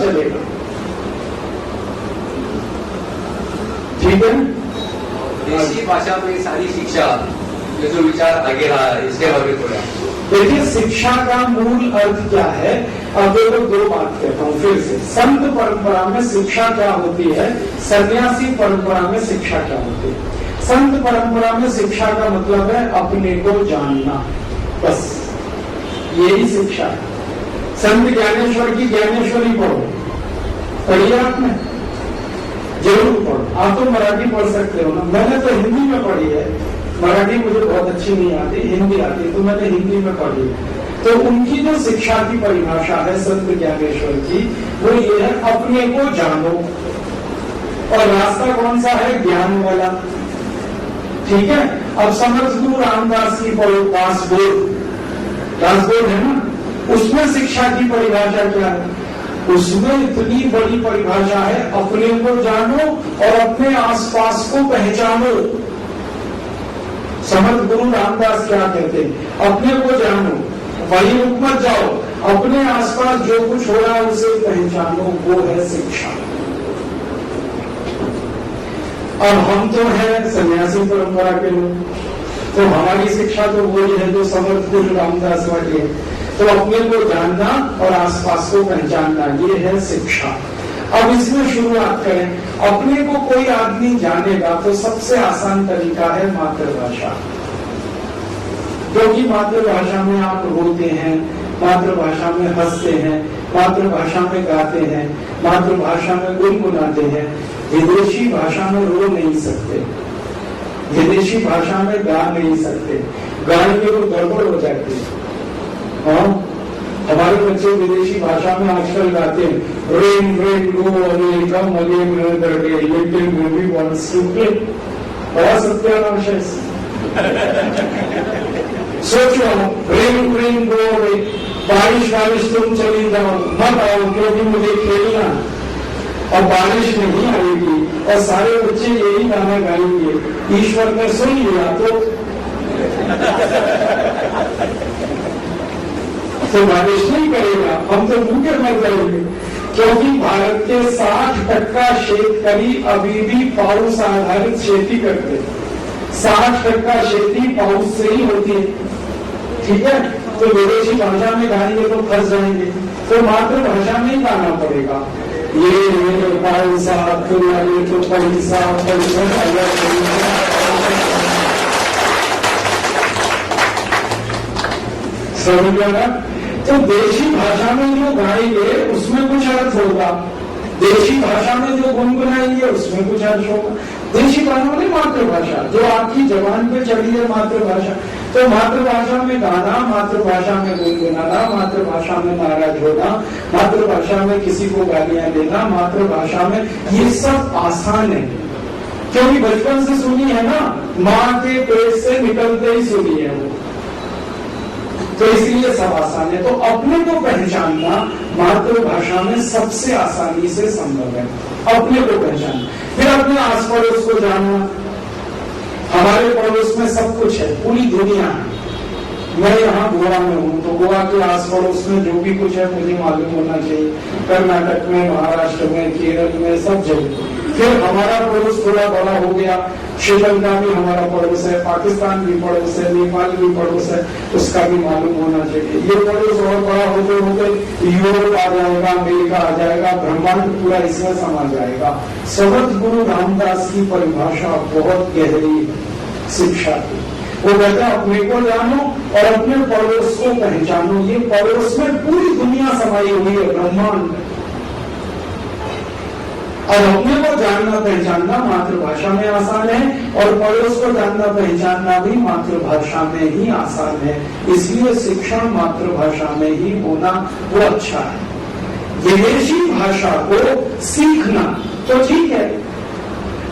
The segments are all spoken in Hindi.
चलेगा। ठीक है, देशी भाषा में सारी शिक्षा, ये जो विचार आगे रहा है, इसके बारे में थोड़ा देखिए शिक्षा का मूल अर्थ क्या है। अब देखो दो बात कहता हूँ फिर से, संत परंपरा में शिक्षा क्या होती है, सन्यासी परंपरा में शिक्षा क्या होती है। संत परंपरा में शिक्षा का मतलब है अपने को जानना, बस यही शिक्षा है। संत ज्ञानेश्वर की ज्ञानेश्वरी पढ़ो, पढ़िए आपने, जरूर पढ़ो। आप तो मराठी पढ़ सकते हो ना, मैंने तो हिंदी में पढ़ी है, मराठी मुझे बहुत अच्छी नहीं आती, हिंदी आती, तो मैंने हिंदी में पढ़ी है। तो उनकी जो शिक्षा की परिभाषा है संत ज्ञानेश्वर की, वो ये है अपने को जानो, और रास्ता कौन सा है, ज्ञान वाला। ठीक है, अब समर्थ गुरु रामदास की पढ़ो, दासबोध है ना, उसमें शिक्षा की परिभाषा क्या है, उसमें इतनी बड़ी परिभाषा है, अपने को जानो और अपने आसपास को पहचानो। समर्थ गुरु रामदास क्या कहते हैं, अपने को जानो, वही रुक मत जाओ, अपने आसपास जो कुछ हो रहा है उसे पहचानो, वो है शिक्षा। अब हम तो हैं सन्यासी परंपरा के लोग, तो हमारी शिक्षा तो वही है जो समर्थ गुरु रामदास वाली है। तो अपने को जानना और आसपास को पहचानना, ये है शिक्षा। अब इसमें शुरुआत करें, अपने को कोई आदमी जानेगा तो सबसे आसान तरीका है मातृभाषा, क्योंकि मातृभाषा में आप रोते हैं, मातृभाषा में हंसते हैं, मातृभाषा में गाते हैं, मातृभाषा में गुनगुनाते हैं। विदेशी भाषा में रो नहीं सकते, विदेशी भाषा में गा नहीं सकते, गाएंगे तो गड़बड़ हो जाती है। हाँ, हमारे बच्चे विदेशी भाषा में आजकल गाते हैं, rain rain go away come again another day little baby wants to play. बड़ा सत्यानाश है। सोचो, रेन रेन गो अवे, बारिश तुम चली जाओ, मत आओ क्योंकि मुझे खेलना, और बारिश नहीं आएगी, और सारे बच्चे यही गाना गाएंगे, ईश्वर ने सुन लिया तो बारिश नहीं करेगा, हम तो भूखे मर जाएंगे। क्योंकि भारत के 60% शेतकरी अभी भी पाउस आधारित खेती करते, 60% खेती पाउस से ही होती है। ठीक है, तो विदेशी भाषा में गाएंगे तो फंस जाएंगे, तो मातृभाषा में ही गाना पड़ेगा। ये पैसा तो पैसा समझ। तो देशी भाषा में जो गाएंगे उसमें कुछ अर्थ होगा, देशी भाषा में जो गुनगुनाएंगे उसमें कुछ अर्थ होगा। देशी भाषा में मातृभाषा जो आपकी जबान पे चढ़ी है, मातृभाषा, तो मातृभाषा में गाना, मातृभाषा में गुनगुनाना, मातृभाषा में नाराज होना, मातृभाषा में किसी को गालियां देना, मातृभाषा में, ये सब आसान है क्योंकि बचपन से सुनी है ना, माँ के पेट से निकलते ही सुनी है वो, तो इसलिए सब आसान है। तो अपने को पहचानना मातृभाषा में सबसे आसानी से संभव है, अपने को पहचानना। फिर अपने आस पड़ोस को जानना, हमारे पड़ोस में सब कुछ है, पूरी दुनिया है। मैं यहाँ गोवा में हूँ तो गोवा के आस पड़ोस में जो भी कुछ है मुझे मालूम होना चाहिए, कर्नाटक में, महाराष्ट्र में, केरल में, सब जगह। फिर हमारा पड़ोस थोड़ा बड़ा हो गया, श्रीलंका भी हमारा पड़ोस है, पाकिस्तान भी पड़ोस है, नेपाल भी पड़ोस है, उसका भी मालूम होना चाहिए। ये पड़ोस और बड़ा होते होते यूरोप आ जाएगा, अमेरिका आ जाएगा, ब्रह्मांड पूरा इसमें समा जाएगा। समर्थ गुरु रामदास की परिभाषा बहुत गहरी शिक्षा की, वो कहता है अपने को जानो और अपने पड़ोस को पहचानो। ये पड़ोस में पूरी दुनिया समाई हुई है, ब्रह्मांड। और अपने को जानना पहचानना मातृभाषा में आसान है, और पड़ोस को जानना पहचानना भी मातृभाषा में ही आसान है। इसलिए शिक्षण मातृभाषा में ही होना वो अच्छा है। विदेशी भाषा को सीखना तो ठीक है,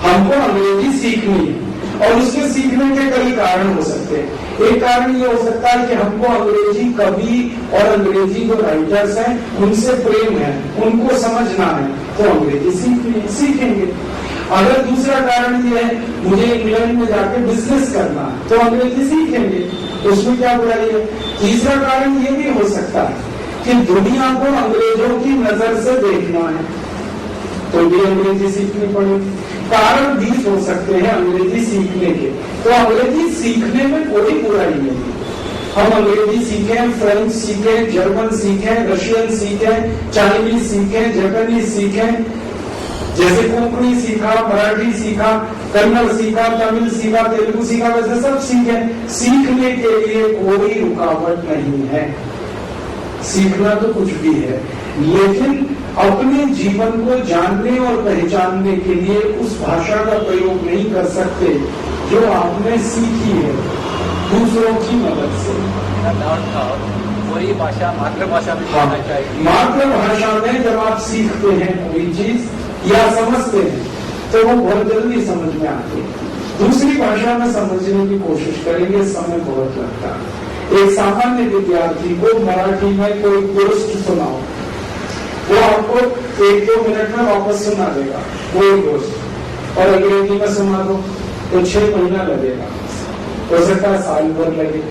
हमको अंग्रेजी सीखनी है, और उसके सीखने के कई कारण हो सकते हैं। एक कारण ये हो सकता है कि हमको अंग्रेजी कवि और अंग्रेजी जो राइटर्स हैं उनसे प्रेम है, उनको समझना है, तो अंग्रेजी सीखेंगे। अगर दूसरा कारण ये है मुझे इंग्लैंड में जाके बिजनेस करना है, तो अंग्रेजी सीखेंगे, उसमें क्या बुराई है। तीसरा कारण ये भी हो सकता है कि दुनिया को अंग्रेजों की नजर से देखना है तो भी अंग्रेजी सीखनी पड़ेगी। कारण 20 हो सकते हैं अंग्रेजी सीखने के, तो अंग्रेजी सीखने में कोई बुराई नहीं है। हम अंग्रेजी सीखें, फ्रेंच सीखें, जर्मन सीखें, रशियन सीखें, चाइनीज सीखें, जापानीज सीखें, जैसे कोंकणी सीखा, मराठी सीखा, कन्नड़ सीखा, तमिल सीखा, तेलुगु सीखा, वैसे सब सीखें। सीखने के लिए कोई रुकावट नहीं है, सीखना तो कुछ भी है, लेकिन अपने जीवन को जानने और पहचानने के लिए उस भाषा का प्रयोग नहीं कर सकते जो आपने सीखी है दूसरों की मदद से। वही भाषा मातृभाषा में सीखना चाहिए। मातृभाषा में जब आप सीखते हैं कोई चीज या समझते हैं तो वो बहुत जल्दी समझ में आती है। दूसरी भाषा में समझने की कोशिश करेंगे, समय बहुत लगता है। एक सामान्य विद्यार्थी को मराठी में कोई गोष्ट सुनाओ, वो आपको 1-2 मिनट में वापस सुना देगा कोई गोष्ट, और अंग्रेजी में सुना दो तो 6 महीना लगेगा, हो सकता है साल भर लगे,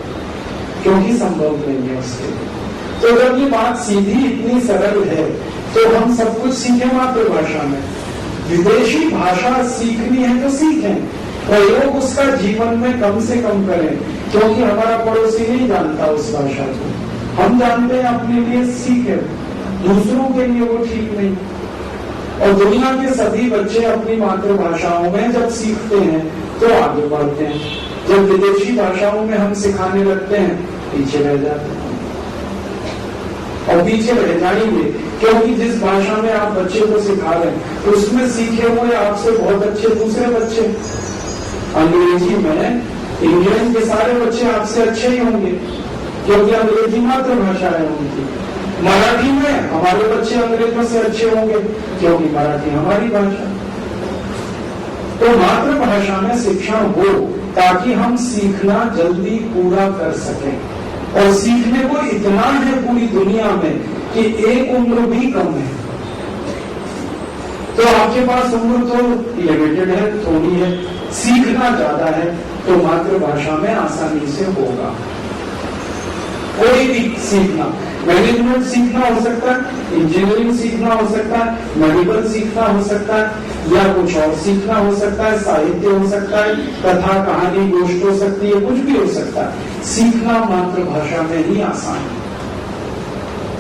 क्योंकि संभव नहीं है उसके। तो जब ये बात सीधी इतनी सरल है तो हम सब कुछ सीखें मातृभाषा में। विदेशी भाषा सीखनी है तो सीखें, प्रयोग उसका जीवन में कम से कम करें, क्योंकि हमारा पड़ोसी नहीं जानता उस भाषा को, हम जानते हैं, अपने लिए सीखें, दूसरों के लिए वो ठीक नहीं। और दुनिया के सभी बच्चे अपनी मातृभाषाओं में जब सीखते हैं तो आगे बढ़ते हैं, जब विदेशी भाषाओं में हम सिखाने लगते हैं पीछे रह जाते हैं। और पीछे रह जाएंगे क्योंकि जिस भाषा में आप बच्चे को सिखा रहे हैं उसमें सीखे हुए आपसे बहुत अच्छे दूसरे बच्चे, अंग्रेजी में इंग्लैंड के सारे बच्चे आपसे अच्छे ही होंगे क्योंकि अंग्रेजी मातृभाषा है उनकी। मराठी में हमारे बच्चे अंग्रेजों से अच्छे होंगे क्योंकि मराठी हमारी भाषा। तो मातृभाषा में शिक्षण हो ताकि हम सीखना जल्दी पूरा कर सकें, और सीखने को इतना है पूरी दुनिया में कि एक उम्र भी कम है। तो आपके पास उम्र तो लिमिटेड है, थोड़ी है, सीखना ज्यादा है, तो मातृभाषा में आसानी से होगा। कोई भी सीखना, मैनेजमेंट सीखना हो सकता है, इंजीनियरिंग सीखना हो सकता है, मेडिकल सीखना हो सकता है, या कुछ और सीखना हो सकता है, साहित्य हो सकता है, कथा कहानी गोष्ट हो सकती है, कुछ भी हो सकता है। सीखना मातृभाषा में ही आसान है।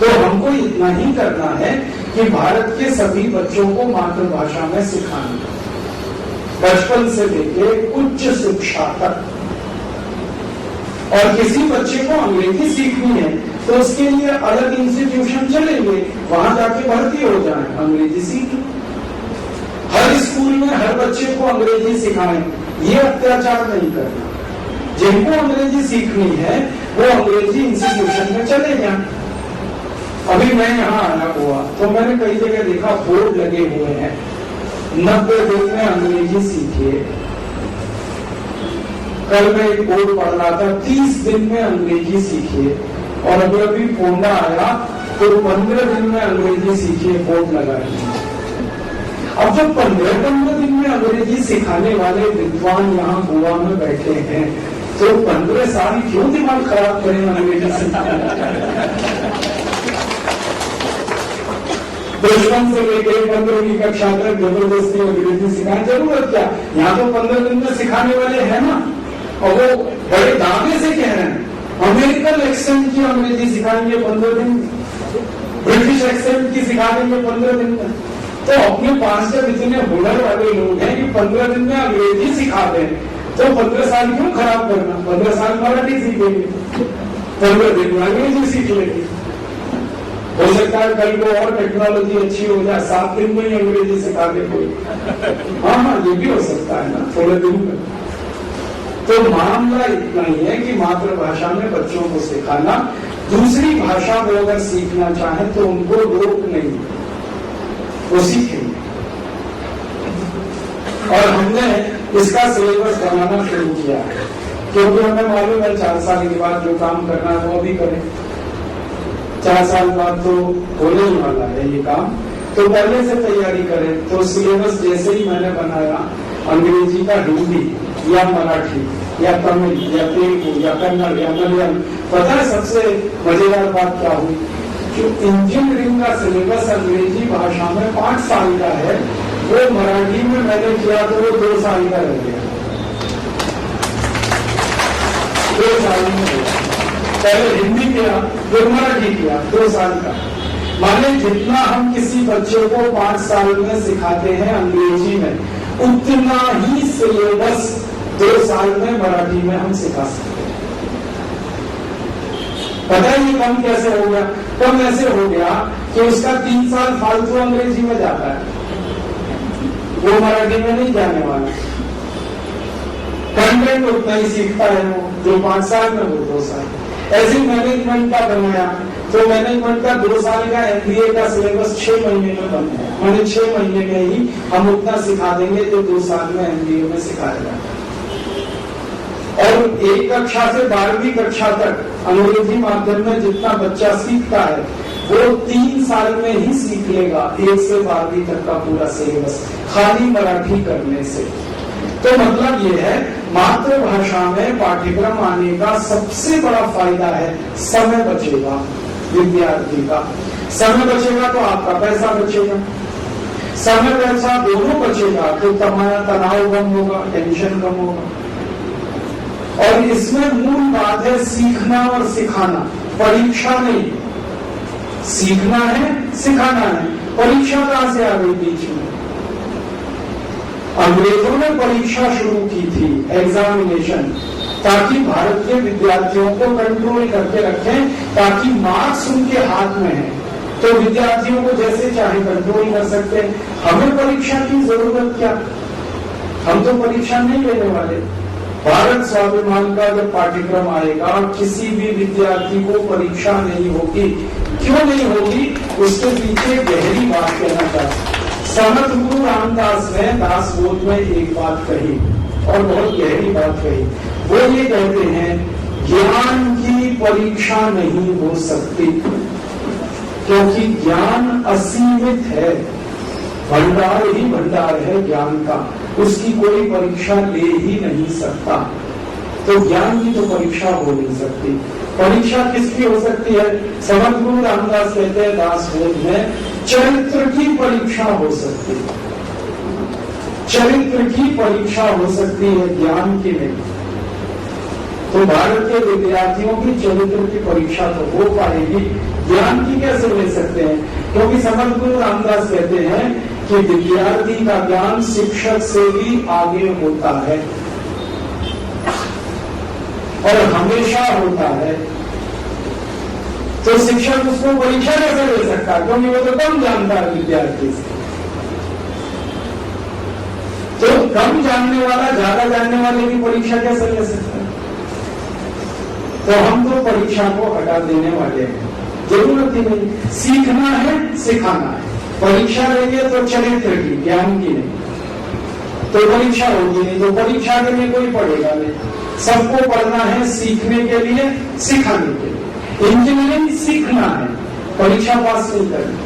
तो हमको इतना ही करना है कि भारत के सभी बच्चों को मातृभाषा में सिखाना, बचपन से लेके उच्च शिक्षा तक। और किसी बच्चे को अंग्रेजी सीखनी है तो उसके लिए अलग इंस्टीट्यूशन चलेंगे, वहां जाके भर्ती हो जाए, अंग्रेजी सीख। हर स्कूल में हर बच्चे को अंग्रेजी सिखाएं, ये अत्याचार नहीं करना। जिनको अंग्रेजी सीखनी है वो अंग्रेजी इंस्टीट्यूशन में चले जाएं। अभी मैं यहाँ आया हुआ तो मैंने कई जगह देखा बोर्ड लगे हुए हैं, 90 दिन में अंग्रेजी सीखिए। कल मैं एक बोर्ड पढ़ रहा था 30 दिन में अंग्रेजी सीखिए, और अभी फोंडा आया तो 15 दिन में अंग्रेजी सीखिए बोर्ड लगा दिया। अब जब 15 दिन में अंग्रेजी सिखाने वाले विद्वान यहाँ गोवा में बैठे हैं तो 15 साल क्यों दिमाग खराब करें अंग्रेजी सिखाने। बचपन से लेकर 15वीं कक्षा तक जबरदस्ती अंग्रेजी सिखाने जरूरत क्या? यहाँ तो 15 दिन में सिखाने वाले हैं ना, और वो बड़े दावे से कह रहे हैं अमेरिकन एक्सेंट की अंग्रेजी सिखाएंगे 15 दिन, ब्रिटिश एक्सेंट की सिखा देंगे 15 दिन में। तो अपने पास जब इतने हुनर वाले लोग हैं कि 15 दिन में अंग्रेजी सिखा दें तो 15 साल क्यों खराब करना? 15 साल मराठी सीखेंगे, 15 दिन में अंग्रेजी सीख लेंगे। हो सकता है कल को और टेक्नोलॉजी अच्छी हो जाए, 7 दिन में ही अंग्रेजी सिखा दे कोई। हाँ, ये भी हो सकता है ना, थोड़े दिन में। तो मामला इतना ही है कि मातृभाषा में बच्चों को सिखाना, दूसरी भाषा में अगर सीखना चाहें तो उनको रोक नहीं, वो सीखेंगे। और हमने इसका सिलेबस बनाना शुरू किया है क्योंकि हमें मालूम है 4 साल के बाद जो काम करना है वो अभी करें। 4 साल बाद तो होने ही वाला है ये काम, तो पहले से तैयारी करें। तो सिलेबस जैसे ही मैंने बनाया, अंग्रेजी का हिंदी या मराठी या तमिल या तेलुगु या कन्नड़ या मलयालम। पता है सबसे मजेदार बात क्या हुई? जो इंजीनियरिंग का सिलेबस अंग्रेजी भाषा में 5 साल का है, वो मराठी में मैंने किया तो वो 2 साल का रह गया। 2 साल में पहले हिंदी किया फिर मराठी किया, 2 साल का। माने जितना हम किसी बच्चे को 5 साल में सिखाते हैं अंग्रेजी में, उतना ही सिलेबस 2 साल में मराठी में हम सिखा सकते हैं। पता है ये कम कैसे हो गया? कम ऐसे हो गया कि उसका 3 साल फालतू अंग्रेजी में जाता है, वो मराठी में नहीं जाने वाला। कंटेंट उतना ही सीखता है वो, जो 5 साल में वो 2 साल। ऐसे मैनेजमेंट का बनाया तो मैनेजमेंट का 2 साल का MBA का सिलेबस 6 महीने में बन गया। मैंने 6 महीने में ही हम उतना सिखा देंगे जो 2 साल में MBA में सिखाया जाता है। और 1 कक्षा से 12वीं कक्षा तक अंग्रेजी माध्यम में जितना बच्चा सीखता है वो 3 साल में ही सीख लेगा 1 से 12वीं तक का पूरा सिलेबस, खाली मराठी करने से। तो मतलब ये है, मातृभाषा में पाठ्यक्रम आने का सबसे बड़ा फायदा है समय बचेगा विद्यार्थी का। समय बचेगा तो आपका पैसा बचेगा, समय पैसा दोनों बचेगा तो तनाव कम होगा, टेंशन कम होगा। और इसमें मूल बात है सीखना और सिखाना, परीक्षा नहीं। सीखना है, सिखाना है, परीक्षा कहां से आ गई बीच में? अंग्रेजों ने परीक्षा शुरू की थी, एग्जामिनेशन, ताकि भारत के विद्यार्थियों को कंट्रोल करके रखें, ताकि मार्क्स उनके हाथ में है तो विद्यार्थियों को जैसे चाहे कंट्रोल कर सकते हैं। हमें परीक्षा की जरूरत क्या? हम तो परीक्षा नहीं लेने वाले। भारत स्वाभिमान का जब पाठ्यक्रम आएगा, किसी भी विद्यार्थी को परीक्षा नहीं होगी। क्यों नहीं होगी? उसके पीछे गहरी बात कहना चाहता। समर्थ गुरु रामदास ने दासबोध में एक बात कही और बहुत गहरी बात कही। वो ये कहते हैं, ज्ञान की परीक्षा नहीं हो सकती, क्योंकि ज्ञान असीमित है, भंडार ही भंडार है ज्ञान का, उसकी कोई परीक्षा ले ही नहीं सकता। तो ज्ञान की तो परीक्षा हो नहीं सकती। परीक्षा किसकी हो सकती है? समर्थ गुरु रामदास कहते हैं दासबोध में, चरित्र की परीक्षा हो सकती है। चरित्र की परीक्षा हो सकती है, ज्ञान की नहीं। तो भारत के विद्यार्थियों की चरित्र की परीक्षा तो हो पाएगी, ज्ञान की कैसे ले सकते हैं? क्योंकि समर्थ गुरु रामदास कहते हैं कि विद्यार्थी का ज्ञान शिक्षक से भी आगे होता है और हमेशा होता है। तो शिक्षक उसको परीक्षा कैसे ले सकता है? क्योंकि वो तो कम जानता है विद्यार्थी से। तो कम जानने वाला ज्यादा जानने वाले की परीक्षा कैसे ले सकता है? तो हम तो परीक्षा को हटा देने वाले हैं, जरूरत ही नहीं। सीखना है, सिखाना है। परीक्षा लेंगे तो चरित्र की, ज्ञान की नहीं, तो परीक्षा होगी नहीं। तो परीक्षा के लिए कोई पढ़ेगा नहीं। सबको पढ़ना है सीखने के लिए, सिखाने के लिए। इंजीनियरिंग सीखना है, परीक्षा पास नहीं करनी।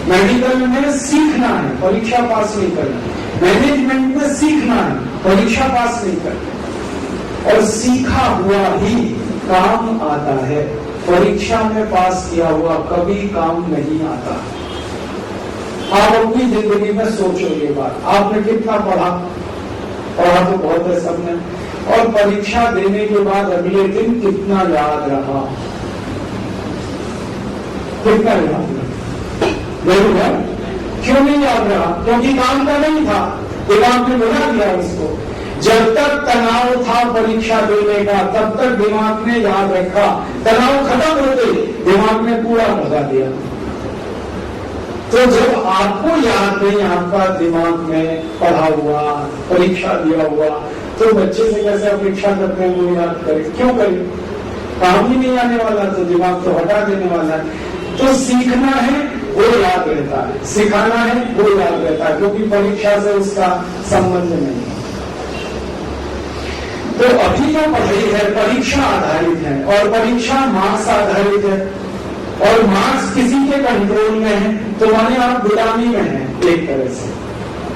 मेडिकल में सीखना है, परीक्षा पास नहीं करनी। मैनेजमेंट में सीखना है, परीक्षा पास नहीं करनी। और सीखा हुआ ही काम आता है, परीक्षा में पास किया हुआ कभी काम नहीं आता। आप अपनी जिंदगी में सोचो ये बात, आपने कितना पढ़ा तो बहुत है सबने, और परीक्षा देने के बाद अगले दिन कितना याद रहा? कितना याद रहा? जरूर है। क्यों नहीं याद रहा? क्योंकि काम का नहीं था, दिमाग में बना दिया उसको। जब तक तनाव था परीक्षा देने का, तब तक दिमाग ने याद रखा। तनाव खत्म होते दिमाग ने पूरा भगा दिया। तो जब आपको याद नहीं, आपका दिमाग में पढ़ा हुआ, परीक्षा दिया हुआ, तो बच्चे से कैसे अपेक्षा करते हैं वो याद करे? क्यों करे? काम ही नहीं आने वाला तो दिमाग तो हटा देने वाला है। तो सीखना है वो याद रहता है, सिखाना है वो याद रहता है, क्योंकि परीक्षा से उसका संबंध नहीं है। तो अभी जो पढ़ाई है परीक्षा आधारित है, और परीक्षा मार्क्स आधारित है, और मार्क्स किसी के कंट्रोल में है, तो माने आप गुलामी में हैं एक तरह से।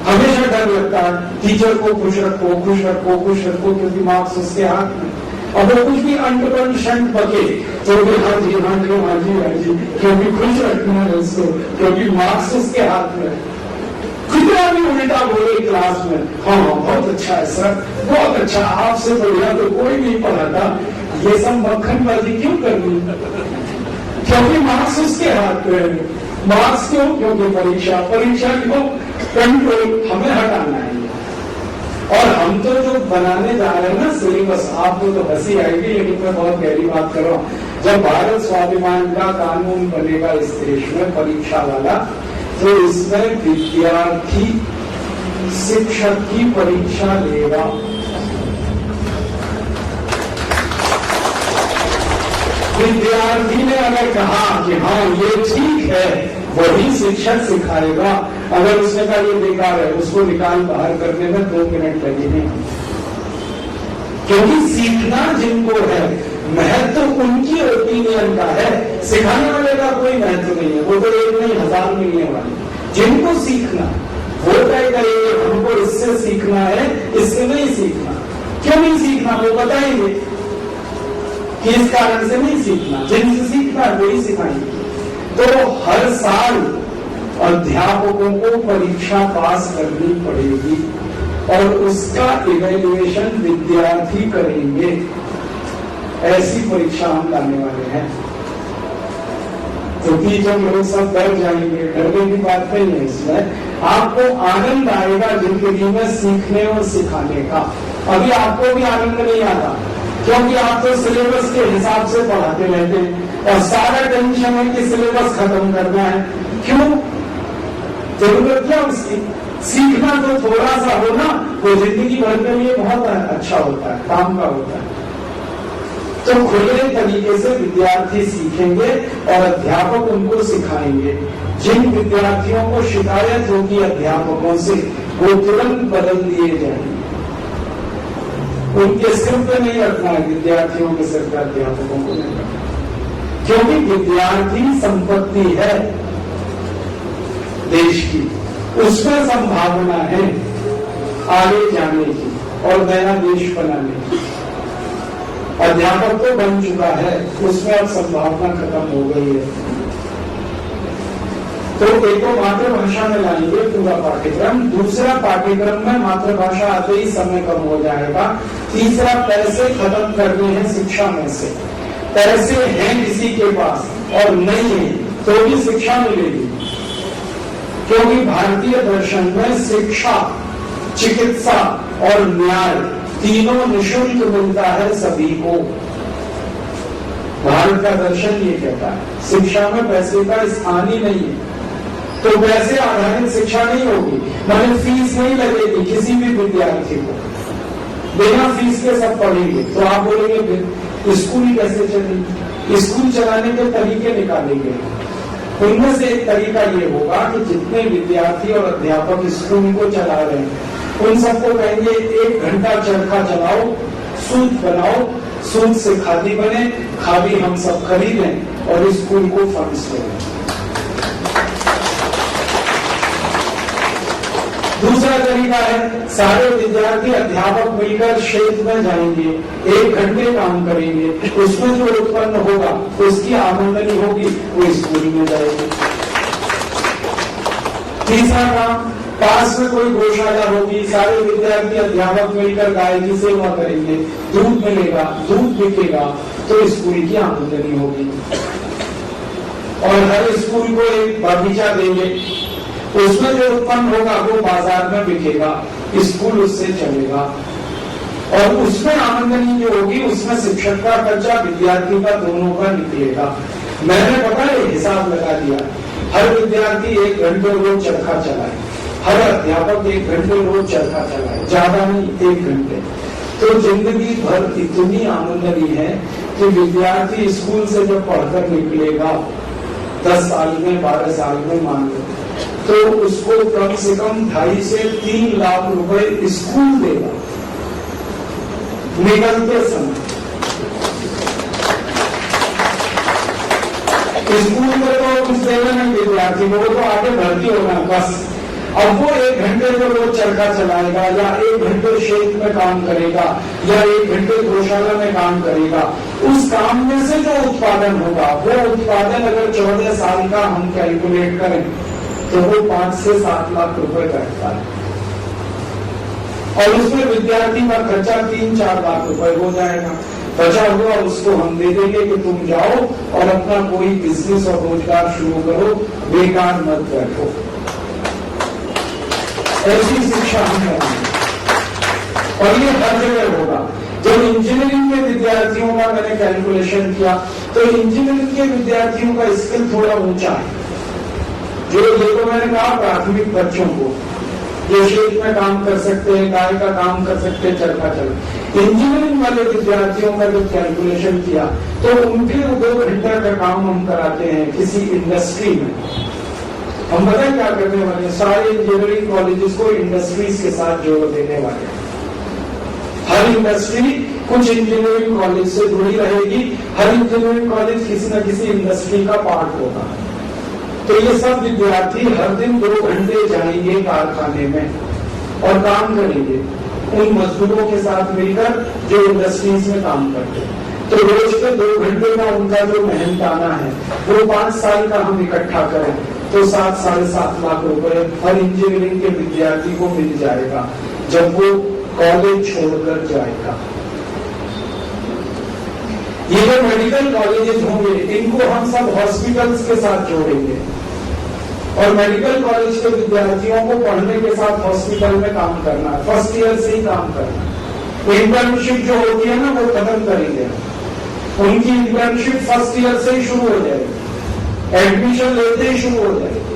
हमेशा डर लगता है टीचर को खुश रखो, खुश रखो, खुश रखो, क्योंकि मार्क्स उसके हाथ में। अब वो कुछ भी अंट शंट बके तो भी हाँ जी हाँ जी हाँ जी हाँ जी, क्योंकि खुश रखना है उसको, क्योंकि मार्क्स उसके हाथ में। कितना भी उल्टा बोले क्लास में, हाँ बहुत अच्छा है सर, बहुत अच्छा, आपसे बढ़िया तो कोई नहीं पढ़ाता, ये सब मक्खनबाजी क्यों करनी? क्योंकि मार्क्स उसके हाथ में। मार्क्स क्यों? क्योंकि परीक्षा क्यों? कंट्रोल हमें हटाना है। और हम तो जो बनाने जा रहे हैं ना सिलेबस, आपको तो हंसी आएगी लेकिन मैं बहुत गहरी बात कर रहा हूँ। जब भारत स्वाभिमान का कानून बनेगा इस देश में परीक्षा वाला, तो इसमें विद्यार्थी शिक्षक की परीक्षा लेगा। विद्यार्थी ने अगर कहा कि हाँ ये ठीक है, वही शिक्षक सिखाएगा। अगर उसने कहा ये बेकार है, उसको निकाल बाहर करने में 2 मिनट लगेंगे। क्योंकि सीखना जिनको है, महत्व उनकी ओपिनियन का है, सिखाने वाले का कोई महत्व नहीं है। वो तो 1 नहीं 1000 मिलने वाले। जिनको सीखना वो तय करेंगे, हमको इससे सीखना है, इससे नहीं सीखना। क्यों नहीं सीखना वो बताएंगे कि इस कारण से नहीं सीखना। जिनसे सीखना है वही सिखाएंगे। तो हर साल अध्यापकों को परीक्षा पास करनी पड़ेगी और उसका इवैल्यूएशन विद्यार्थी करेंगे। ऐसी परीक्षा हम लाने वाले हैं। तो टीचर लोग सब डर जाएंगे, डरने की बात नहीं है इसमें। आपको आनंद आएगा जिंदगी में सीखने और सिखाने का। अभी आपको भी आनंद नहीं आता, क्योंकि आप तो सिलेबस के हिसाब से पढ़ाते रहते हैं और सारा टेंशन है कि सिलेबस खत्म करना है। क्यों? जरूरत क्या उसकी? सीखना तो थोड़ा सा हो ना, वो जिंदगी भर के लिए बहुत अच्छा होता है, काम का होता है। तो खुले तरीके से विद्यार्थी सीखेंगे और अध्यापक उनको सिखाएंगे। जिन विद्यार्थियों को शिकायत होगी अध्यापकों से, वो तुरंत बदल दिए जाएंगे। उनके सिर पे नहीं रखना है, विद्यार्थियों के सिर पे अध्यापकों को नहीं रखना, क्योंकि विद्यार्थी संपत्ति है देश की। उसमें संभावना है आगे जाने की और नया देश बनाने की। अध्यापक तो बन चुका है, उसमें अब संभावना खत्म हो गई है। तो एक तो मातृभाषा में लाएंगे पूरा पाठ्यक्रम। दूसरा पाठ्यक्रम में मातृभाषा आते ही समय कम हो जाएगा। तीसरा, पैसे खत्म करने हैं शिक्षा में से। पैसे हैं किसी के पास और नहीं है तो भी शिक्षा मिलेगी, क्योंकि भारतीय दर्शन में शिक्षा, चिकित्सा और न्याय तीनों निःशुल्क मिलता है सभी को। भारत का दर्शन ये कहता है शिक्षा में पैसे का स्थान ही नहीं है। तो पैसे आधारित शिक्षा नहीं होगी, मतलब फीस नहीं लगेगी किसी भी विद्यार्थी को, बिना फीस के सब पढ़ेंगे। तो आप बोलेंगे स्कूल कैसे चलेगी? स्कूल चलाने के तरीके निकालेंगे। उनमें से एक तरीका ये होगा कि जितने विद्यार्थी और अध्यापक स्कूल को चला रहे हैं उन सबको कहेंगे 1 घंटा चरखा चलाओ, सूत बनाओ, सूत से खादी बने, खादी हम सब खरीदें और स्कूल को फंड्स दें। दूसरा तरीका है सारे विद्यार्थी अध्यापक मिलकर क्षेत्र में जाएंगे, 1 घंटे काम करेंगे, उसमें जो उत्पन्न होगा उसकी आमदनी होगी वो स्कूल में जाएगी। तीसरा काम, पास में कोई गौशाला होगी, सारे विद्यार्थी अध्यापक मिलकर गाय की सेवा करेंगे, दूध मिलेगा, दूध बिकेगा तो स्कूल की आमदनी होगी। और हर स्कूल को एक बगीचा देंगे, उसमें जो उत्पन्न होगा वो बाजार में बिकेगा, स्कूल उससे चलेगा और उसमें आमदनी जो होगी उसमें शिक्षक का खर्चा, विद्यार्थी का, दोनों का निकलेगा। मैंने पता है हिसाब लगा दिया, हर विद्यार्थी 1 घंटे रोज चरखा चलाए, हर अध्यापक 1 घंटे रोज चरखा चलाए, ज्यादा नहीं 1 घंटे, तो जिंदगी भर इतनी आमदनी है कि विद्यार्थी स्कूल से जब पढ़कर निकलेगा 10 साल में, 12 साल में मान लो, तो उसको कम से कम 2.5 से 3 लाख रुपए स्कूल देगा निकलते समय। स्कूल में तो कुछ देना नहीं विद्यार्थी को, तो आगे भर्ती होना बस। अब वो 1 घंटे में वो चरखा चलाएगा या 1 घंटे शेत में काम करेगा या 1 घंटे गौशाला में काम करेगा, उस काम में से जो उत्पादन होगा वो उत्पादन अगर 14 साल का हम कैलकुलेट करें तो वो 5 से 7 लाख रुपए का है और उसमें विद्यार्थी का खर्चा 3-4 लाख रुपए हो जाएगा। बचा हुआ उसको हम दे देंगे कि तुम जाओ और अपना कोई बिजनेस और रोजगार शुरू करो, बेकार मत बैठो। ऐसी शिक्षा हम करेंगे और ये हर जगह होगा। जब इंजीनियरिंग के विद्यार्थियों का मैंने कैलकुलेशन किया तो इंजीनियरिंग के विद्यार्थियों का स्किल थोड़ा ऊंचा है। जो देखो मैंने कहा प्राथमिक बच्चों को ये शेत में काम कर सकते हैं, गाय का काम कर सकते हैं, चरखा चल। इंजीनियरिंग वाले विद्यार्थियों का जब कैलकुलेशन किया तो उनके 2 घंटे का काम हम कराते हैं किसी इंडस्ट्री में। हम बताएं क्या करने वाले, सारे इंजीनियरिंग कॉलेजेस को इंडस्ट्रीज के साथ जोड़ देने वाले। हर इंडस्ट्री कुछ इंजीनियरिंग कॉलेज से जुड़ी रहेगी, हर इंजीनियरिंग कॉलेज किसी न किसी इंडस्ट्री का पार्ट होगा। तो ये सब विद्यार्थी हर दिन 2 घंटे जाएंगे कारखाने में और काम करेंगे उन मजदूरों के साथ मिलकर जो इंडस्ट्रीज में काम करते हैं। तो रोज के 2 घंटे का उनका जो मेहनताना है वो 5 साल का हम इकट्ठा करें तो 7-7.5 लाख रुपए हर इंजीनियरिंग के विद्यार्थी को मिल जाएगा जब वो कॉलेज छोड़कर जाएगा। ये जो मेडिकल कॉलेजेस होंगे इनको हम सब हॉस्पिटल्स के साथ जोड़ेंगे और मेडिकल कॉलेज के विद्यार्थियों को पढ़ने के साथ हॉस्पिटल में काम करना है, फर्स्ट ईयर से ही काम करना है। इंटर्नशिप जो होती है ना वो खत्म करेंगे, उनकी इंटर्नशिप फर्स्ट ईयर से ही शुरू हो जाएगी, एडमिशन लेते ही शुरू हो जाएगी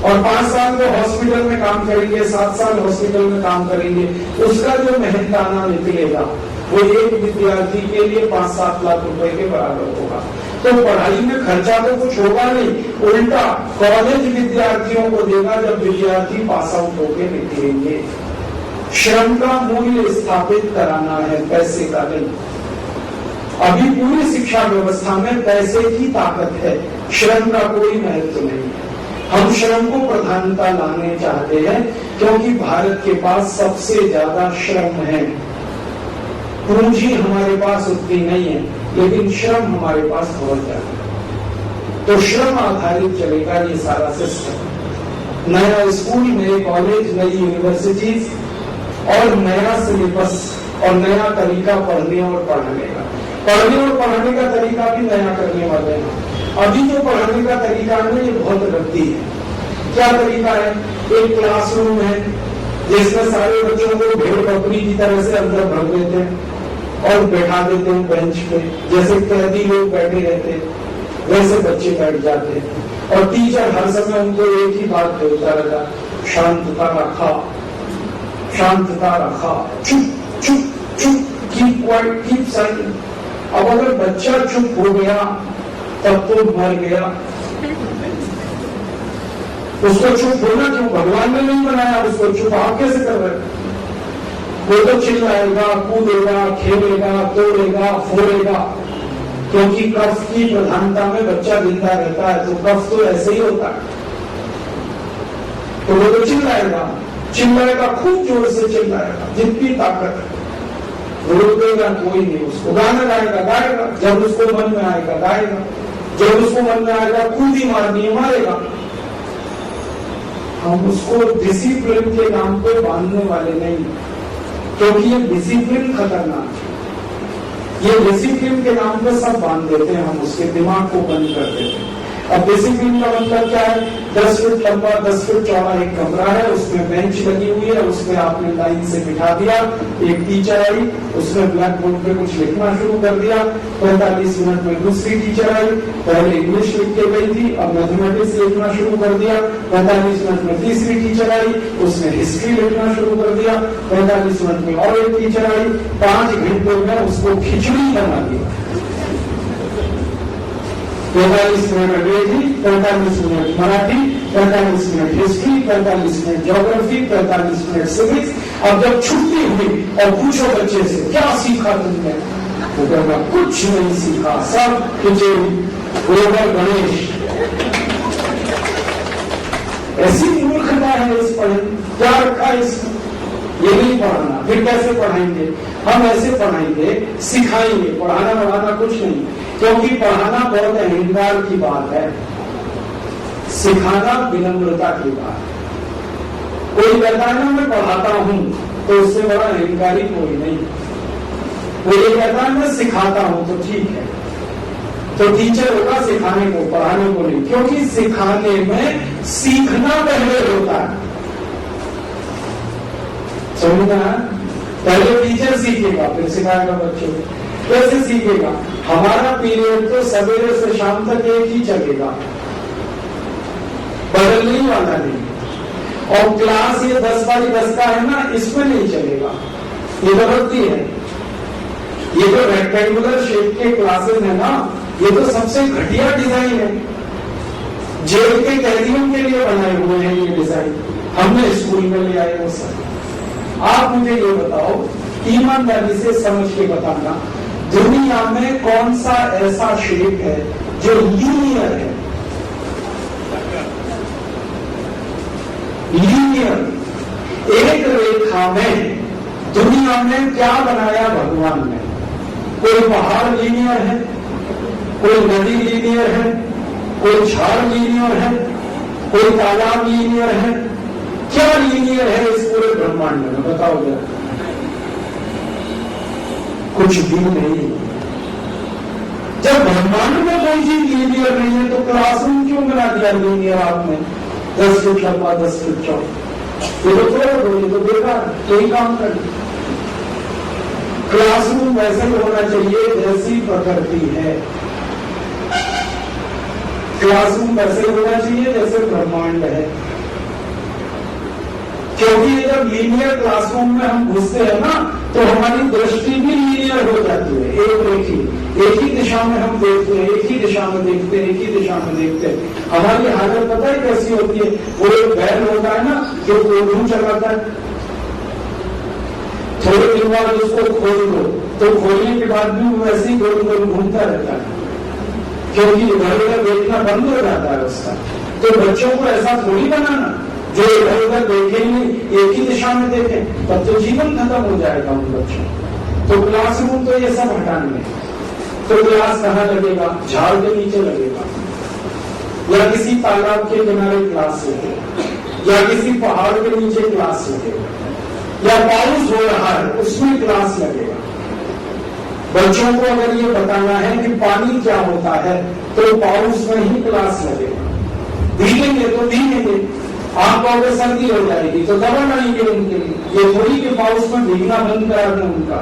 और 5 साल वो हॉस्पिटल में काम करेंगे, 7 साल हॉस्पिटल में काम करेंगे। उसका जो मेहनताना निकलेगा वो एक विद्यार्थी के लिए 5-7 लाख रुपए के बराबर होगा। तो पढ़ाई में खर्चा तो कुछ होगा नहीं, उल्टा कॉलेज विद्यार्थियों को देगा जब विद्यार्थी पास आउट होकर निकलेंगे। श्रम का मूल्य स्थापित कराना है, पैसे का नहीं। अभी पूरी शिक्षा व्यवस्था में पैसे की ताकत है, श्रम का कोई महत्व नहीं है। हम श्रम को प्रधानता लाने चाहते हैं क्योंकि भारत के पास सबसे ज्यादा श्रम है। पूंजी हमारे पास उतनी नहीं है लेकिन श्रम हमारे पास बहुत ज्यादा है। तो श्रम आधारित चलेगा ये सारा सिस्टम। नया स्कूल, नए कॉलेज, नई यूनिवर्सिटीज और नया सिलेबस और नया तरीका पढ़ने और पढ़ाने का। पढ़ने और पढ़ाने का तरीका भी नया करने वाले हैं। अभी जो पढ़ाने का तरीका है ये बहुत रद्दी है। क्या तरीका है? एक क्लासरूम है जिसमें सारे बच्चों को भेड़ बकरी की तरह से अंदर भर देते हैं और बैठा देते हैं बेंच पे, जैसे कैदी लोग बैठे रहते वैसे बच्चे बैठ जाते हैं और टीचर हर समय उनको एक ही बात बोलता रहता, शांतता रखा, शांतता रखा, चुप चुप चुप, कीप क्वाइट, कीप साइलेंट। अब अगर बच्चा चुप हो गया तब तो मर गया। उसको चुप होना क्यों? भगवान ने नहीं बनाया उसको चुप, आप कैसे कर रहे? वो तो चिल्लाएगा, कूदेगा, खेलेगा, तोड़ेगा, फोड़ेगा, क्योंकि कफ की प्रधानता में बच्चा जिंदा रहता है। तो कफ तो ऐसे ही होता है। तो वो तो चिल्लाएगा, चिल्लाएगा, खूब जोर से चिल्लाएगा, जितनी ताकत है। रोकेगा कोई नहीं उसको। गाना गाएगा, गाएगा, जब उसको मन में आएगा गाएगा, जब उसको मन में आएगा कूदी मारनी है मारेगा। हम उसको डिसिप्लिन के नाम पे बांधने वाले नहीं, क्योंकि ये डिसिप्लिन खतरनाक है। ये डिसिप्लिन के नाम पे सब बांध देते हैं, हम उसके दिमाग को बंद कर देते हैं। अब डिसिप्लिन का मतलब क्या है? 10 फीट लंबा 10 फीट चौड़ा एक कमरा है, उसमें बेंच लगी हुई है, उसमें आपने लाइन से बिठा दिया, एक टीचर आई, उसने ब्लैक बोर्ड पे कुछ लिखना शुरू कर दिया, 45 मिनट में दूसरी टीचर आई, पहले इंग्लिश लिख के गई थी, अब मैथमेटिक्स लिखना शुरू कर दिया, 45 मिनट में तीसरी टीचर आई, उसने हिस्ट्री लिखना शुरू कर दिया, 45 मिनट में और एक टीचर आई, 5 घंटे में उसको खिचड़ी बना दिया। 45 मिनट अंग्रेजी, 45 minute Marathi, 45 minute history, 45 minute geography, 45 minute civics. अब जब छुट्टी हुई और पूछो बच्चे से क्या सीखा तुमने, वो कहना कुछ नहीं सीखा, सब खिचड़ी, गोबर गणेश। ऐसी मूर्खता है इस पढ़े, क्या रखा है इसमें? ये नहीं पढ़ाना। फिर कैसे पढ़ाएंगे? हम ऐसे पढ़ाएंगे, सिखाएंगे। पढ़ाना बढ़ाना कुछ नहीं, क्योंकि पढ़ाना बहुत अहंकार की बात है, सिखाना विनम्रता की बात है। कोई कहता है ना मैं पढ़ाता हूं, तो उससे बड़ा अहंकारी कोई नहीं। वो ये कहता है मैं सिखाता हूं, तो ठीक है, तो टीचर होगा सिखाने को, पढ़ाने को नहीं, क्योंकि सिखाने में सीखना पहले होता है। समझना? पहले टीचर सीखेगा फिर सिखाएगा बच्चों को। कैसे सीखेगा? हमारा पीरियड तो सवेरे से शाम तक एक ही चलेगा, बदलने वाला नहीं। और क्लास ये 10 बाई 10 का है ना, इसमें नहीं चलेगा, ये बदलती है। ये जो रेक्टेंगुलर शेप के क्लासेस है ना, ये तो सबसे घटिया डिजाइन है। जेल के कैदियों के लिए बनाए हुए हैं ये डिजाइन, हमने स्कूल में ले आए वो सब। आप मुझे ये बताओ, ईमानदारी से समझ के बताना, दुनिया में कौन सा ऐसा शेप है जो लीनियर है? लीनियर एक रेखा में दुनिया में क्या बनाया भगवान ने? कोई पहाड़ लीनियर है, कोई नदी लीनियर है, कोई झाड़ लीनियर है, कोई तालाब लीनियर है? क्या लीनियर है इस पूरे ब्रह्मांड में? बताओ जरा। कुछ भी नहीं। जब ब्रह्मांड में कोई चीज लीनियर नहीं है, तो क्लासरूम क्यों बना दिया लीनियर आपने? 10 फीट लंबा 10 फीट चौड़ा, ये तो थोड़ा दो, ये तो बेकार, कोई काम कर। क्लासरूम वैसे ही होना चाहिए जैसी प्रकृति है, क्लासरूम वैसे होना चाहिए जैसे ब्रह्मांड है। क्योंकि जब लीनियर क्लासरूम में हम घुसते हैं ना, तो हमारी दृष्टि भी लीनियर हो जाती है, एक ही दिशा में हम देखते हैं, एक ही दिशा में देखते हैं, एक ही दिशा में देखते हैं। हमारी हालत पता है कैसी होती है? वो एक बैल होता है ना जो गोलू चलाता है, थोड़े दिन बाद उसको खोल दो, तो खोलने के बाद भी वो वैसे ही गोल गोल घूमता रहता है, क्योंकि इधर उधर देखना बंद हो जाता है उसका। तो बच्चों को ऐसा थोड़ी बनाना जो इधर उधर देखेंगे, एक ही दिशा में देखें, तब तो जीवन खत्म हो जाएगा उन बच्चों। तो क्लासरूम तो ये सब हटाएंगे। तो क्लास कहाँ लगेगा? झाड़ के नीचे लगेगा, या किसी तालाब के किनारे क्लास लगेगा, या किसी पहाड़ के नीचे क्लास लगेगा, या पाउस हो रहा है उसमें क्लास लगेगा। बच्चों को अगर ये बताना है कि पानी क्या होता है, तो पाउस में ही क्लास लगेगा। भीगेंगे तो भीगेंगे, आप कहोगे सर्दी हो जाएगी तो दवा लाएंगे उनके लिए। ये थोड़ी कि पाउस में भीगना बंद करा दें उनका।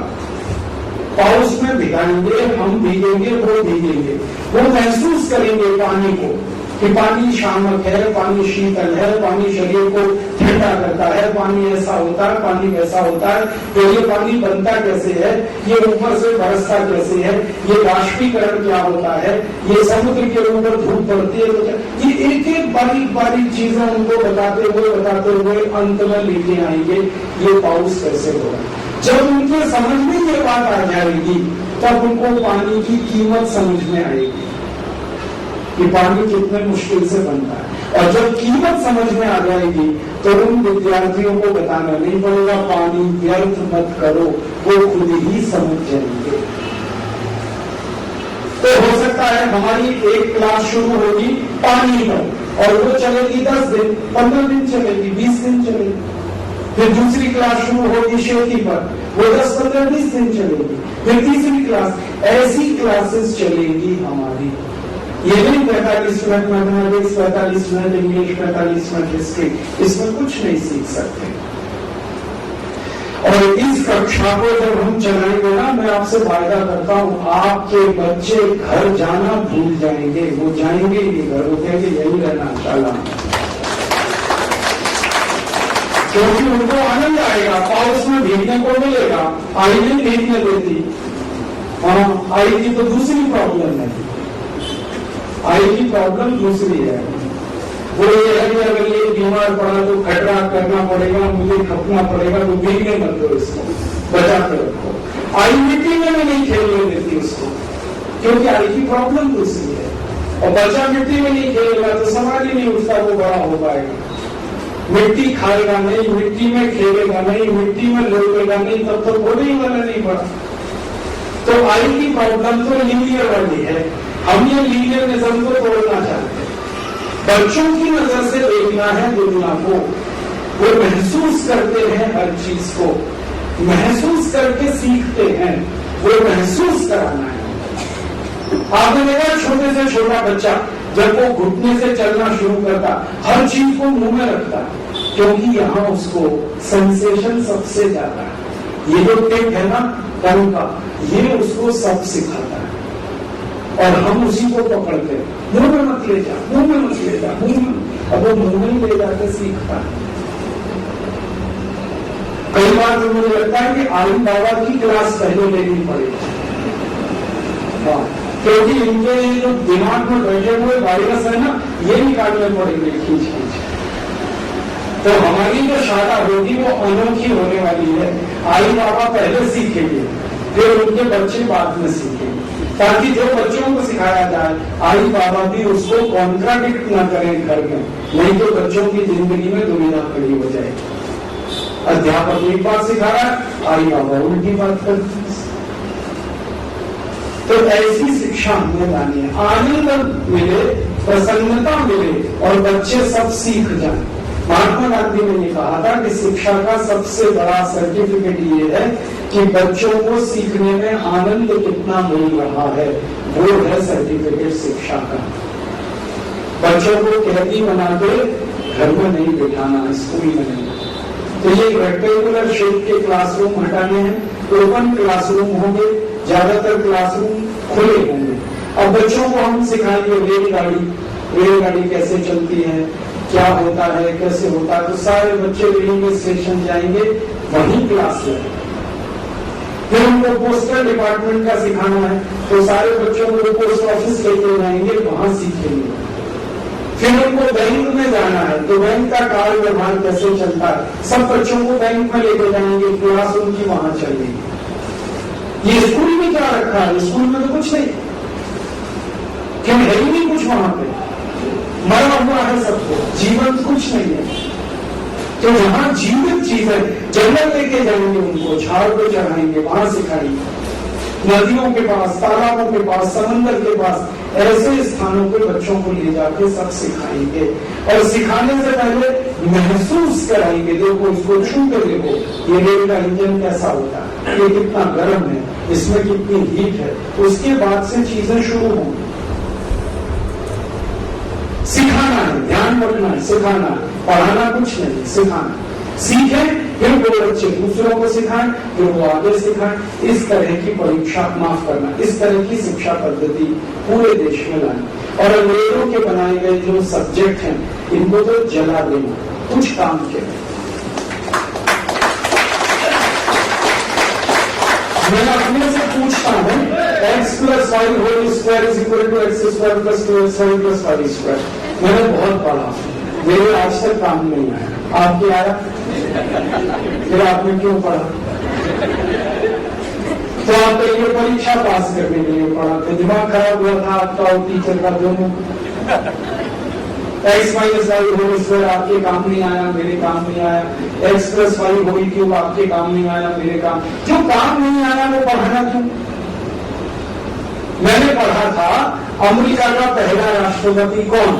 पाउस में भिगाएंगे, हम भीगेंगे, वो भीगेंगे, वो महसूस करेंगे पानी को कि पानी शामक है, पानी शीतल है, पानी शरीर को ठंडा करता है, पानी ऐसा होता है, पानी वैसा होता है। तो ये पानी बनता कैसे है, ये ऊपर से बरसता कैसे है, ये बाष्पीकरण क्या होता है, ये समुद्र के ऊपर धूप पड़ती है, तो ये एक एक बारीक बारीक चीजें उनको बताते हुए अंत में लेके आएंगे ये पाउस कैसे होगा। जब उनके समझ में ये बात आ जाएगी, तब उनको पानी की कीमत समझ में आएगी कि पानी कितने मुश्किल से बनता है। और जब कीमत समझ में आ जाएगी, तो उन विद्यार्थियों को बताना नहीं पड़ेगा पानी व्यर्थ मत करो, वो खुद ही समझ जाएंगे। तो हो सकता है हमारी एक क्लास शुरू होगी पानी पर, और वो चलेगी 10 दिन, 15 दिन चलेगी, 20 दिन चलेगी। फिर दूसरी क्लास शुरू होगी खेती पर, वो 10, 15, 20 दिन चलेगी। फिर तीसरी क्लास, ऐसी क्लासेस चलेगी हमारी। ये नहीं 45 minute mathematics, 45 minute English, 45 minute history, इसमें कुछ नहीं सीख सकते। और इस कक्षा को जब हम चलाएंगे ना, मैं आपसे वायदा करता हूं, आपके बच्चे घर जाना भूल जाएंगे। वो जाएंगे ही घर, वो कहेंगे यही रहना इंशाल्लाह, क्योंकि उनको आनंद आएगा, पाउस में भीगने को मिलेगा। आई नहीं भीगने देती, आई की तो दूसरी प्रॉब्लम है, आई की प्रॉब्लम दूसरी है। वो ये है कि अगर ये बीमार पड़ा तो खटरा करना पड़ेगा, मुझे खपना पड़ेगा, तो भीगने मत दो, इसको बचा के रखो। आई मिट्टी में भी नहीं खेलने देती उसको, क्योंकि आई की प्रॉब्लम दूसरी है। और बच्चा मिट्टी में नहीं खेलेगा तो सवाल ही नहीं उठता वो बड़ा हो पाएगा। मिट्टी खाएगा नहीं, मिट्टी में खेलेगा नहीं, मिट्टी में लौटेगा नहीं, तब तो होने ही वाला नहीं पड़ा। तो आई की प्रॉब्लम तो लीनियर वाली है। हम ये लीनियरिज्म को तोड़ना चाहते हैं। बच्चों की नजर से देखना है दुनिया को, वो महसूस करते हैं हर चीज को, महसूस करके सीखते हैं, वो महसूस कराना है। आपने देखा छोटे से छोटा बच्चा जब वो घुटने से चलना शुरू करता, हर चीज को मुंह में रखता, क्योंकि यहाँ उसको सेंसेशन सबसे ज्यादा है। ये जो टेप है ना टंग का, ये उसको सब सिखाता है और हम उसी को पकड़ते हैं। मुंह में मत ले जा, मुंह में मत ले जा, मुंह में। अब वो मुंह में ले जाके सीखता है। कई बार तो मुझे लगता है कि आलिम बाबा की क्लास पहले लेनी पड़ेगी, क्योंकि इनके जो दिमाग में बैठे हुए वायरस है ना, ये निकालने पड़ेंगे खींच खींच। तो हमारी जो शाखा होगी वो अनोखी होने वाली है। आलिम बाबा पहले सीखेंगे, फिर उनके बच्चे बाद में सीखेंगे, ताकि जो बच्चों को सिखाया जाए आलिम बाबा भी उसको कॉन्ट्राडिक्ट ना करें घर में, नहीं तो बच्चों की जिंदगी में दुविधा खड़ी हो जाएगी। अध्यापक एक बात सिखा रहा है, आलिम बाबा उल्टी बात करते हैं। तो ऐसी शिक्षा हमें लानी है, आनंद मिले, प्रसन्नता मिले और बच्चे सब सीख जाएं। महात्मा गांधी ने ये कहा था कि शिक्षा का सबसे बड़ा सर्टिफिकेट ये है कि बच्चों को सीखने में आनंद कितना मिल रहा है, वो है सर्टिफिकेट शिक्षा का। बच्चों को कैदी बना के घर में नहीं बिठाना, स्कूल में नहीं। तो ये रेक्टेंगुलर शेप के क्लासरूम हटाने हैं, ओपन क्लासरूम होंगे, ज्यादातर क्लासरूम खुले होंगे। अब बच्चों को हम सिखाएंगे रेलगाड़ी कैसे चलती है, क्या होता है, कैसे होता है, तो सारे बच्चे रेलवे स्टेशन जाएंगे, वहीं क्लास लेंगे। फिर उनको पोस्टल डिपार्टमेंट का सिखाना है, तो सारे बच्चों को पोस्ट ऑफिस लेके जाएंगे, वहां सीखेंगे। फिर उनको बैंक में जाना है, तो बैंक का कार्य व्यवहार कैसे चलता है, सब बच्चों को बैंक में लेके जाएंगे, क्लास उनकी वहां चलेगी। ये स्कूल में क्या रखा है, स्कूल में तो कुछ नहीं, क्यों है ही नहीं कुछ वहां पे, मरा हुआ है सबको, जीवन कुछ नहीं है। तो जहां जीवित चीजें, जंगल लेके जाएंगे उनको, झाड़ पे चढ़ाएंगे, वहां सिखाएंगे, नदियों के पास, तालाबों के पास, समंदर के पास, ऐसे स्थानों पे बच्चों को ले जाके सब सिखाएंगे। और सिखाने से पहले महसूस कराएंगे, देखो इसको छू के देखो, ये रेल का इंजन कैसा होता है, ये कितना गर्म है, इसमें कितनी हीट है। उसके बाद से चीजें शुरू होंगी। सिखाना है, ध्यान रखना है, सिखाना है, पढ़ाना कुछ नहीं, सिखाना। सीखें, फिर वो बच्चे दूसरों को सिखाएं, फिर वो आगे सिखाएं। इस तरह की परीक्षा, माफ करना, इस तरह की शिक्षा पद्धति पूरे देश में लानी। और अंग्रेजों के बनाए गए जो सब्जेक्ट हैं, इनको तो जला देना, कुछ काम के। मैं अपने से पूछता हूँ, x + y whole square is equal to x² + 2xy + y²। मैंने बहुत पढ़ा, मेरे आज तक काम नहीं आया, आपके आया? फिर आपने क्यों पढ़ा? तो आप ये परीक्षा पास करने के लिए पढ़ा था, दिमाग खराब हुआ था आपका और टीचर का दोनों। x - y होल स्क्वायर आपके काम नहीं आया, मेरे काम नहीं आया। x + y होल क्यूब आपके काम नहीं आया, मेरे काम। जो काम नहीं आया वो पढ़ाना क्यों? मैंने पढ़ा था अमेरिका का पहला राष्ट्रपति कौन,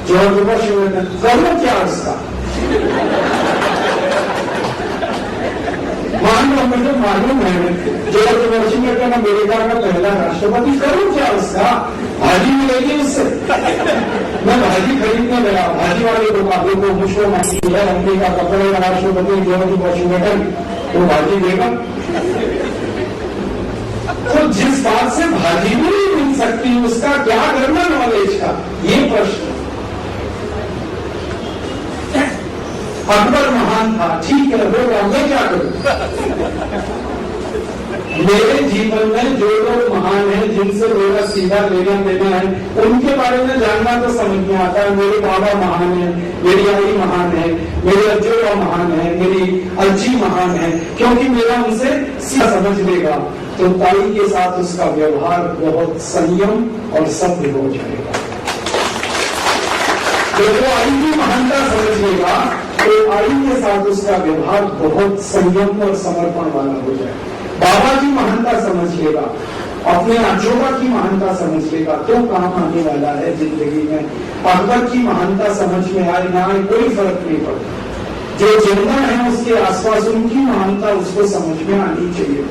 जॉर्ज वॉशिंगटन। करो क्या उसका? मान लो मुझे मालूम है जॉर्ज वॉशिंगटन अमेरिका का पहला राष्ट्रपति, करूं क्या उसका? भाजी मिलेगी उससे। मैं भाजी खरीदने गया, भाजी वाले दुकानों को मुझको मालूम है अमेरिका का पहला राष्ट्रपति जॉर्ज वॉशिंगटन, वो भाजी देगा। तो जिस बात से भाजी भी नहीं मिल सकती, उसका क्या करना नॉलेज का, ये प्रश्न। अकबर महान था, ठीक है, वो मैं क्या करूं? मेरे जीवन में जो लोग महान हैं, जिनसे मेरा सीधा लेना देना है, उनके बारे में जानना तो समझ में आता है। मेरे बाबा महान है, मेरी आई महान है, मेरे अज्जोबा महान है, मेरी अज्जी महान है, क्योंकि मेरा उनसे सीधा समझ लेगा तो ताई के साथ उसका व्यवहार बहुत संयम और सभ्य हो जाएगा। तो वो आई की महानता समझ लेगा। तो आई के साथ उसका व्यवहार बहुत संयम और समर्पण वाला हो जाए। बाबा की महानता समझ लेगा, अपने अजोबा की महानता समझ लेगा, तो काम आने वाला है जिंदगी में। अकबर की महानता समझ में आए ना आए कोई फर्क नहीं पड़ता, जो जिंदा है उसके आसपास उनकी महानता उसको समझ में आनी चाहिए।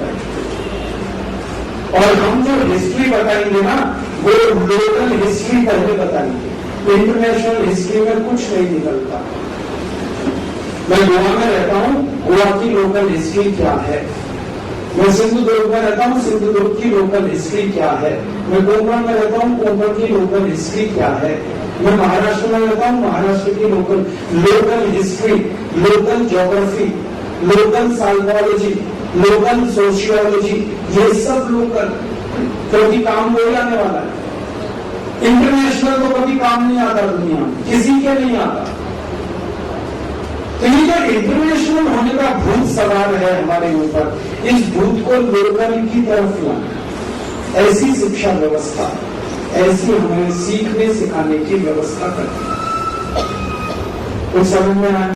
और हम जो हिस्ट्री बताएंगे ना, वो लोकल हिस्ट्री पहले बताएंगे, इंटरनेशनल हिस्ट्री में कुछ नहीं निकलता। मैं गोवा में रहता हूं, गोवा की लोकल हिस्ट्री क्या है। मैं सिंधुदुर्ग में रहता हूं, सिंधुदुर्ग की लोकल हिस्ट्री क्या है। मैं कोंकण में रहता हूं, कोंकण की लोकल हिस्ट्री क्या है। मैं महाराष्ट्र में रहता हूं, महाराष्ट्र की local history, local geography, local psychology, local sociology, ये सब लोकल, क्योंकि काम वही आने वाला है। इंटरनेशनल तो कभी काम नहीं आता, दुनिया किसी के नहीं आता। तो ये जो इंटरनेशनल होने का भूत सवाल है हमारे ऊपर, इस भूत को लोकल की तरफ लाना, ऐसी शिक्षा व्यवस्था, ऐसी हमें सीखने सिखाने की व्यवस्था करनी। कुछ समझ में आए?